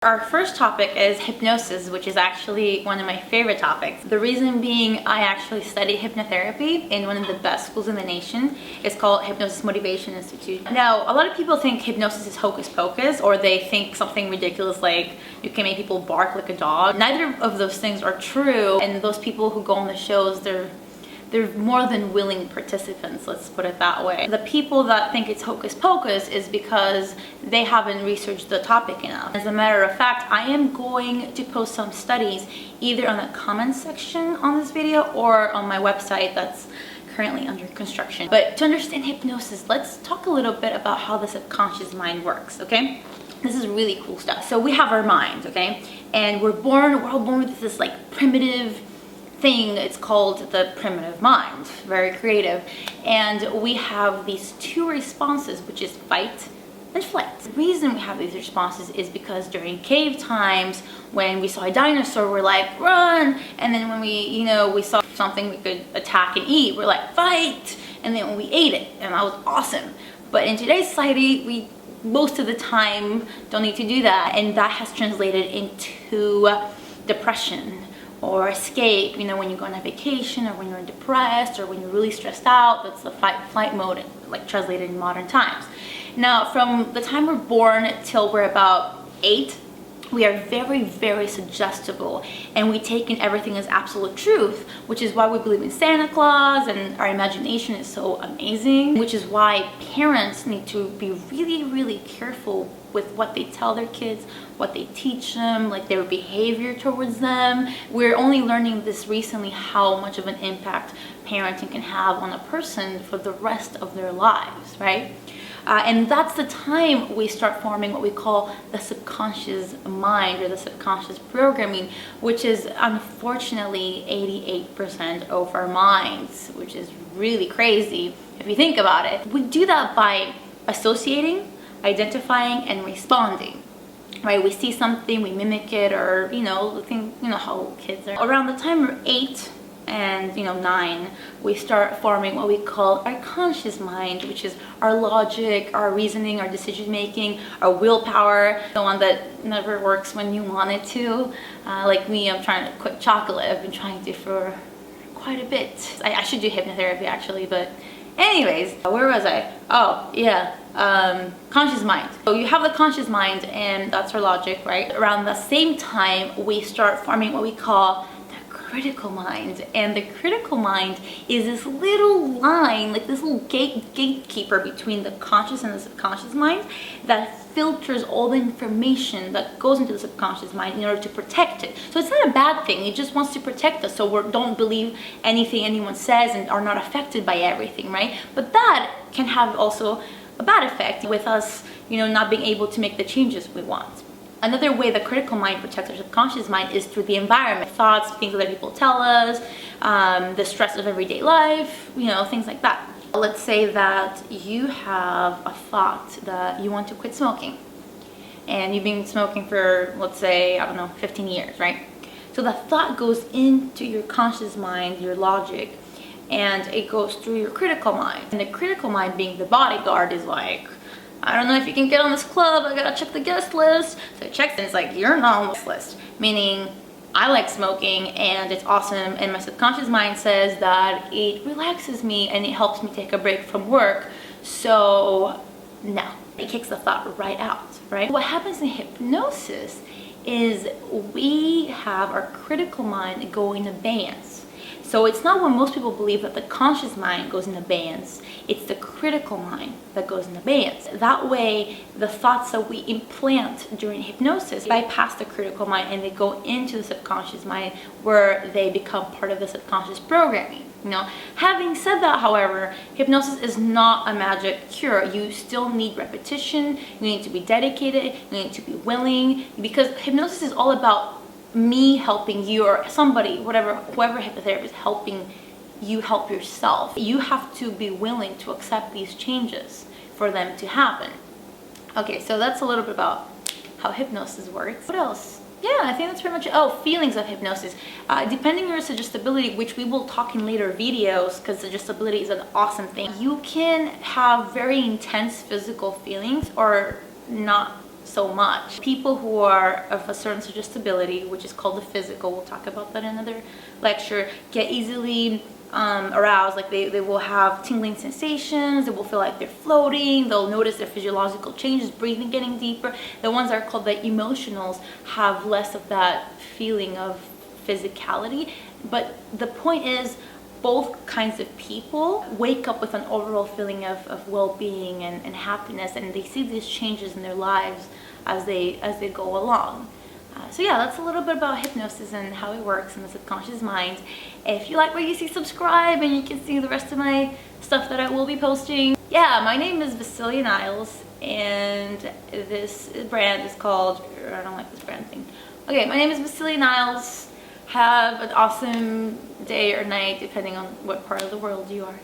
Our first topic is hypnosis, which is actually one of my favorite topics. The reason being, I actually studied hypnotherapy in one of the best schools in the nation. It's called Hypnosis Motivation Institute. Now, a lot of people think hypnosis is hocus pocus, or they think something ridiculous like you can make people bark like a dog. Neither of those things are true, and those people who go on the shows, they're more than willing participants, let's put it that way. The people that think it's hocus pocus is because they haven't researched the topic enough. As a matter of fact, I am going to post some studies either on the comments section on this video or on my website that's currently under construction. But to understand hypnosis, let's talk a little bit about how the subconscious mind works, okay? This is really cool stuff. So we have our mind, okay? And we're all born with this like primitive thing. It's called the primitive mind. Very creative. And we have these two responses, which is fight and flight. The reason we have these responses is because during cave times, when we saw a dinosaur, we're like, run! And then when we saw something we could attack and eat, we're like, fight! And then when we ate it, and that was awesome. But in today's society, we most of the time don't need to do that, and that has translated into depression or escape, when you go on a vacation, or when you're depressed, or when you're really stressed out. That's the fight-flight mode, like translated in modern times. Now, from the time we're born till we're about 8, we are very, very suggestible, and we take in everything as absolute truth, which is why we believe in Santa Claus, and our imagination is so amazing, which is why parents need to be really, really careful with what they tell their kids, what they teach them, like their behavior towards them. We're only learning this recently, how much of an impact parenting can have on a person for the rest of their lives, right? And that's the time we start forming what we call the subconscious mind, or the subconscious programming, which is unfortunately 88% of our minds, which is really crazy if you think about it. We do that by associating, identifying, and responding. Right? We see something, we mimic it, or how kids are. Around the time we're 8 and 9, we start forming what we call our conscious mind, which is our logic, our reasoning, our decision making, our willpower, the one that never works when you want it to. Like me, I'm trying to quit chocolate. I've been trying to for quite a bit. I should do hypnotherapy actually, but anyways, where was I? Oh yeah, conscious mind. So you have the conscious mind, and that's our logic, right? Around the same time, we start forming what we call critical mind. And the critical mind is this little line, like this little gatekeeper between the conscious and the subconscious mind, that filters all the information that goes into the subconscious mind in order to protect it. So it's not a bad thing, it just wants to protect us, so we don't believe anything anyone says and are not affected by everything, right? But that can have also a bad effect with us, not being able to make the changes we want. Another way the critical mind protects our subconscious mind is through the environment. Thoughts, things other people tell us, the stress of everyday life, things like that. Let's say that you have a thought that you want to quit smoking. And you've been smoking for, let's say, 15 years, right? So the thought goes into your conscious mind, your logic, and it goes through your critical mind. And the critical mind, being the bodyguard, is like, I don't know if you can get on this club, I gotta check the guest list. So it checks and it's like, you're not on this list. Meaning, I like smoking and it's awesome, and my subconscious mind says that it relaxes me and it helps me take a break from work. So, no. It kicks the thought right out, right? What happens in hypnosis is we have our critical mind go in abeyance. So it's not what most people believe, that the conscious mind goes in abeyance. It's the critical mind that goes in abeyance. That way, the thoughts that we implant during hypnosis bypass the critical mind and they go into the subconscious mind, where they become part of the subconscious programming. Having said that, however, hypnosis is not a magic cure. You still need repetition, you need to be dedicated, you need to be willing, because hypnosis is all about me helping you, or somebody, whoever hypnotherapist helping you help yourself. You have to be willing to accept these changes for them to happen. Okay, so that's a little bit about how hypnosis works. What else? Yeah, I think that's pretty much it. Oh, feelings of hypnosis. Depending on your suggestibility, which we will talk in later videos, because suggestibility is an awesome thing. You can have very intense physical feelings or not so much. People who are of a certain suggestibility, which is called the physical, we'll talk about that in another lecture, get easily aroused. Like they will have tingling sensations, they will feel like they're floating, they'll notice their physiological changes, breathing getting deeper. The ones that are called the emotionals have less of that feeling of physicality. But the point is, both kinds of people wake up with an overall feeling of well-being and happiness, and they see these changes in their lives as they go along. So yeah, that's a little bit about hypnosis and how it works in the subconscious mind. If you like what you see, subscribe and you can see the rest of my stuff that I will be posting. Yeah, my name is Vasilia Niles, and this brand is called, I don't like this brand thing. Okay, my name is Vasilia Niles. Have an awesome day or night, depending on what part of the world you are.